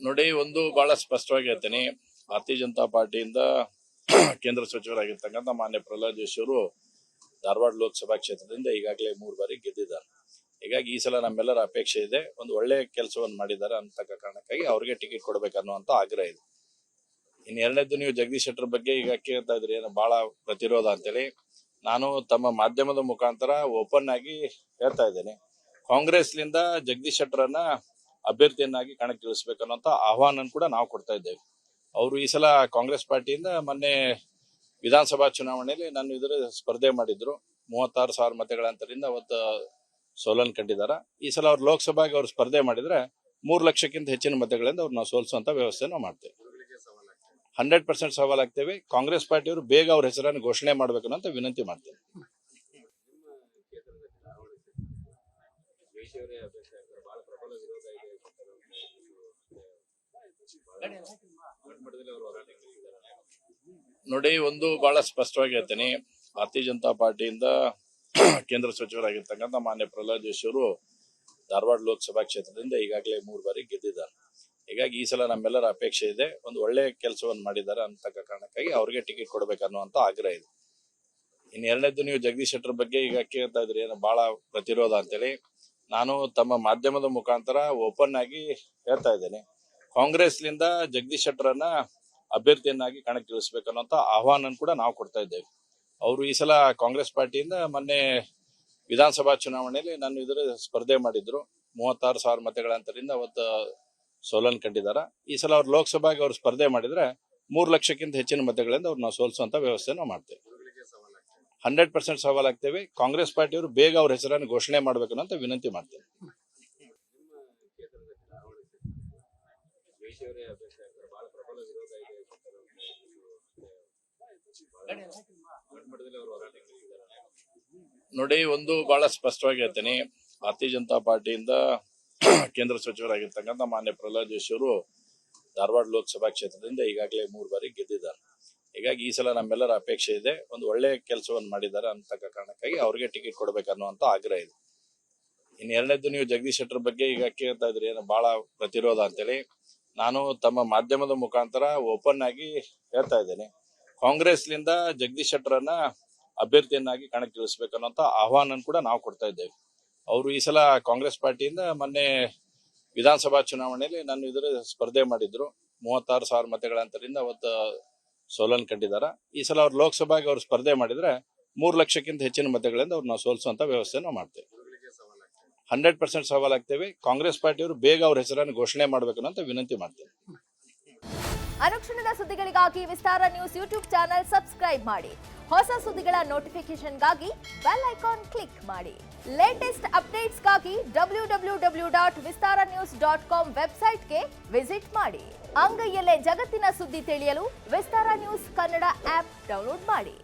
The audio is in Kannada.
ನೋಡಿ, ಒಂದು ಬಹಳ ಸ್ಪಷ್ಟವಾಗಿ ಹೇಳ್ತೀನಿ. ಭಾರತೀಯ ಜನತಾ ಪಾರ್ಟಿಯಿಂದ ಕೇಂದ್ರ ಸಚಿವರಾಗಿರ್ತಕ್ಕಂಥ ಮಾನ್ಯ ಪ್ರಹ್ಲಾದ್ ಜೋಶಿ ಅವರು ಧಾರವಾಡ ಲೋಕಸಭಾ ಕ್ಷೇತ್ರದಿಂದ ಈಗಾಗಲೇ 3 ಬಾರಿ ಗೆದ್ದಿದ್ದಾರೆ. ಹೀಗಾಗಿ ಈ ಸಲ ನಮ್ಮೆಲ್ಲರ ಅಪೇಕ್ಷೆ ಇದೆ, ಒಂದು ಒಳ್ಳೆ ಕೆಲಸವನ್ನು ಮಾಡಿದ್ದಾರೆ ಅಂತಕ್ಕ ಕಾರಣಕ್ಕಾಗಿ ಅವ್ರಿಗೆ ಟಿಕೆಟ್ ಕೊಡಬೇಕನ್ನುವಂತ ಆಗ್ರಹ ಇದೆ. ಇನ್ನು ಎರಡನೇದು, ನೀವು ಜಗದೀಶ್ ಶೆಟ್ಟರ್ ಬಗ್ಗೆ ಈಗ ಕೇಳ್ತಾ ಇದ್ರಿ, ಏನು ಬಹಳ ಪ್ರತಿರೋಧ ಅಂತೇಳಿ. ನಾನು ತಮ್ಮ ಮಾಧ್ಯಮದ ಮುಖಾಂತರ ಓಪನ್ ಆಗಿ ಹೇಳ್ತಾ ಇದ್ದೇನೆ, ಕಾಂಗ್ರೆಸ್ನಿಂದ ಜಗದೀಶ್ ಶೆಟ್ಟರನ್ನ ಅಭ್ಯರ್ಥಿಯನ್ನಾಗಿ ಕಣಕ್ಕಿಳಿಸಬೇಕನ್ನುವಂತ ಆಹ್ವಾನ ಕೂಡ ನಾವು ಕೊಡ್ತಾ ಇದ್ದೇವೆ. ಅವರು ಈ ಸಲ ಕಾಂಗ್ರೆಸ್ ಪಾರ್ಟಿಯಿಂದ ಮೊನ್ನೆ ವಿಧಾನಸಭಾ ಚುನಾವಣೆಯಲ್ಲಿ ನನ್ನ ಎದುರು ಸ್ಪರ್ಧೆ ಮಾಡಿದ್ರು. 36,000 ಮತಗಳ ಅಂತರಿಂದ ಅವತ್ತು ಸೋಲನ್ನು ಕಂಡಿದ್ದಾರೆ. ಈ ಸಲ ಅವ್ರು ಲೋಕಸಭೆಗೆ ಅವ್ರು ಸ್ಪರ್ಧೆ ಮಾಡಿದ್ರೆ 3 ಲಕ್ಷಕ್ಕಿಂತ ಹೆಚ್ಚಿನ ಮತಗಳಿಂದ ಅವ್ರು ನಾವು ಸೋಲಿಸುವಂತ ವ್ಯವಸ್ಥೆ ನಾವು ಮಾಡ್ತೇವೆ. 100% ಸವಾಲಾಗ್ತೇವೆ. ಕಾಂಗ್ರೆಸ್ ಪಾರ್ಟಿಯವರು ಬೇಗ ಅವ್ರ ಹೆಸರನ್ನು ಘೋಷಣೆ ಮಾಡಬೇಕು ಅಂತ ವಿನಂತಿ ಮಾಡ್ತೇವೆ. ನೋಡಿ, ಒಂದು ಬಹಳ ಸ್ಪಷ್ಟವಾಗಿ ಹೇಳ್ತೀನಿ. ಭಾರತೀಯ ಜನತಾ ಪಾರ್ಟಿಯಿಂದ ಕೇಂದ್ರ ಸಚಿವರಾಗಿರ್ತಕ್ಕಂಥ ಮಾನ್ಯ ಪ್ರಹ್ಲಾದ್ ಜೋಶಿ ಅವರು ಧಾರವಾಡ ಲೋಕಸಭಾ ಕ್ಷೇತ್ರದಿಂದ ಈಗಾಗಲೇ 3 ಬಾರಿ ಗೆದ್ದಿದ್ದಾರೆ. ಹೀಗಾಗಿ ಈ ಸಲ ನಮ್ಮೆಲ್ಲರ ಅಪೇಕ್ಷೆ ಇದೆ, ಒಂದು ಒಳ್ಳೆ ಕೆಲಸವನ್ನು ಮಾಡಿದ್ದಾರೆ ಅಂತಕ್ಕ ಕಾರಣಕ್ಕಾಗಿ ಅವ್ರಿಗೆ ಟಿಕೆಟ್ ಕೊಡಬೇಕನ್ನುವಂತ ಆಗ್ರಹ ಇದೆ. ಇನ್ನು ಎರಡನೇದು, ನೀವು ಜಗದೀಶ್ ಶೆಟ್ಟರ್ ಬಗ್ಗೆ ಈಗ ಕೇಳ್ತಾ ಇದ್ರಿ, ಏನು ಬಹಳ ಪ್ರತಿರೋಧ ಅಂತೇಳಿ. ನಾನು ತಮ್ಮ ಮಾಧ್ಯಮದ ಮುಖಾಂತರ ಓಪನ್ ಆಗಿ ಹೇಳ್ತಾ ಇದ್ದೇನೆ, ಕಾಂಗ್ರೆಸ್ನಿಂದ ಜಗದೀಶ್ ಶೆಟ್ಟರನ್ನ ಅಭ್ಯರ್ಥಿಯನ್ನಾಗಿ ಕಣಕ್ಕಿಳಿಸಬೇಕನ್ನುವಂತ ಆಹ್ವಾನ ಕೂಡ ನಾವು ಕೊಡ್ತಾ ಇದ್ದೇವೆ. ಅವರು ಈ ಸಲ ಕಾಂಗ್ರೆಸ್ ಪಾರ್ಟಿಯಿಂದ ಮೊನ್ನೆ ವಿಧಾನಸಭಾ ಚುನಾವಣೆಯಲ್ಲಿ ನನ್ನ ಎದುರು ಸ್ಪರ್ಧೆ ಮಾಡಿದ್ರು. 36,000 ಮತಗಳ ಅಂತರಿಂದ ಅವತ್ತು ಸೋಲನ್ನು ಕಂಡಿದ್ದಾರೆ. ಈ ಸಲ ಅವ್ರು ಲೋಕಸಭೆಗೆ ಅವ್ರು ಸ್ಪರ್ಧೆ ಮಾಡಿದ್ರೆ 3 ಲಕ್ಷಕ್ಕಿಂತ ಹೆಚ್ಚಿನ ಮತಗಳಿಂದ ಅವ್ರು ನಾವು ಸೋಲಿಸುವಂತ ವ್ಯವಸ್ಥೆ ನಾವು ಮಾಡ್ತೇವೆ. 100% ಸವಾಲಾಗ್ತೇವೆ. ಕಾಂಗ್ರೆಸ್ ಪಾರ್ಟಿಯವರು ಬೇಗ ಅವ್ರ ಹೆಸರನ್ನು ಘೋಷಣೆ ಮಾಡಬೇಕು ಅಂತ ವಿನಂತಿ ಮಾಡ್ತೇವೆ. ನೋಡಿ, ಒಂದು ಬಹಳ ಸ್ಪಷ್ಟವಾಗಿ ಹೇಳ್ತೀನಿ. ಭಾರತೀಯ ಜನತಾ ಪಾರ್ಟಿಯಿಂದ ಕೇಂದ್ರ ಸಚಿವರಾಗಿರ್ತಕ್ಕಂಥ ಮಾನ್ಯ ಪ್ರಹ್ಲಾದ್ ಜೋಶಿ ಅವರು ಧಾರವಾಡ ಲೋಕಸಭಾ ಕ್ಷೇತ್ರದಿಂದ ಈಗಾಗಲೇ 3 ಬಾರಿ ಗೆದ್ದಿದ್ದಾರೆ. ಹೀಗಾಗಿ ಈ ಸಲ ನಮ್ಮೆಲ್ಲರ ಅಪೇಕ್ಷೆ ಇದೆ, ಒಂದು ಒಳ್ಳೆ ಕೆಲಸವನ್ನು ಮಾಡಿದ್ದಾರೆ ಅಂತಕ್ಕ ಕಾರಣಕ್ಕಾಗಿ ಅವ್ರಿಗೆ ಟಿಕೆಟ್ ಕೊಡಬೇಕನ್ನುವಂತ ಆಗ್ರಹ ಇದೆ. ಇನ್ನು ಎರಡನೇದು, ನೀವು ಜಗದೀಶ್ ಶೆಟ್ಟರ್ ಬಗ್ಗೆ ಈಗ ಕೇಳ್ತಾ ಇದ್ರಿ, ಏನು ಬಹಳ ಪ್ರತಿರೋಧ ಅಂತೇಳಿ. ನಾನು ತಮ್ಮ ಮಾಧ್ಯಮದ ಮುಖಾಂತರ ಓಪನ್ ಆಗಿ ಹೇಳ್ತಾ ಇದ್ದೇನೆ, ಕಾಂಗ್ರೆಸ್ನಿಂದ ಜಗದೀಶ್ ಶೆಟ್ಟರನ್ನ ಅಭ್ಯರ್ಥಿಯನ್ನಾಗಿ ಕಣಕ್ಕಿಳಿಸಬೇಕನ್ನುವಂತ ಆಹ್ವಾನ ಕೂಡ ನಾವು ಕೊಡ್ತಾ ಇದ್ದೇವೆ. ಅವರು ಈ ಸಲ ಕಾಂಗ್ರೆಸ್ ಪಾರ್ಟಿಯಿಂದ ಮೊನ್ನೆ ವಿಧಾನಸಭಾ ಚುನಾವಣೆಯಲ್ಲಿ ನನ್ನ ಎದುರು ಸ್ಪರ್ಧೆ ಮಾಡಿದ್ರು. 36,000 ಮತಗಳ ಅಂತರಿಂದ ಅವತ್ತು ಸೋಲನ್ನು ಕಂಡಿದ್ದಾರೆ. ಈ ಸಲ ಅವ್ರು ಲೋಕಸಭೆಗೆ ಅವ್ರು ಸ್ಪರ್ಧೆ ಮಾಡಿದ್ರೆ 3 ಲಕ್ಷಕ್ಕಿಂತ ಹೆಚ್ಚಿನ ಮತಗಳಿಂದ ಅವ್ರು ನಾವು ಸೋಲಿಸುವಂತ ವ್ಯವಸ್ಥೆ ನಾವು ಮಾಡ್ತೇವೆ. 100% ಸವಾಲಾಗ್ತೇವೆ. ಕಾಂಗ್ರೆಸ್ ಪಾರ್ಟಿಯವರು ಬೇಗ ಅವ್ರ ಹೆಸರನ್ನು ಘೋಷಣೆ ಮಾಡಬೇಕು ಅಂತ ವಿನಂತಿ ಮಾಡ್ತೇವೆ. ಅನುಕ್ಷಣದ ಸುದ್ದಿಗಳಿಗಾಗಿ ವಿಸ್ತಾರ ನ್ಯೂಸ್ ಯೂಟ್ಯೂಬ್ ಚಾನೆಲ್ ಸಬ್ಸ್ಕ್ರೈಬ್ ಮಾಡಿ. ಹೊಸ ಸುದ್ದಿಗಳ ನೋಟಿಫಿಕೇಶನ್ಗಾಗಿ ಬೆಲ್ ಐಕಾನ್ ಕ್ಲಿಕ್ ಮಾಡಿ. ಲೇಟೆಸ್ಟ್ ಅಪ್ಡೇಟ್ಸ್ಗಾಗಿ www.vistaranews.com ವೆಬ್ಸೈಟ್ಗೆ ವಿಸಿಟ್ ಮಾಡಿ. ಅಂಗೈಯಲ್ಲೇ ಜಗತ್ತಿನ ಸುದ್ದಿ ತಿಳಿಯಲು ವಿಸ್ತಾರ ನ್ಯೂಸ್ ಕನ್ನಡ ಆಪ್ ಡೌನ್ಲೋಡ್ ಮಾಡಿ.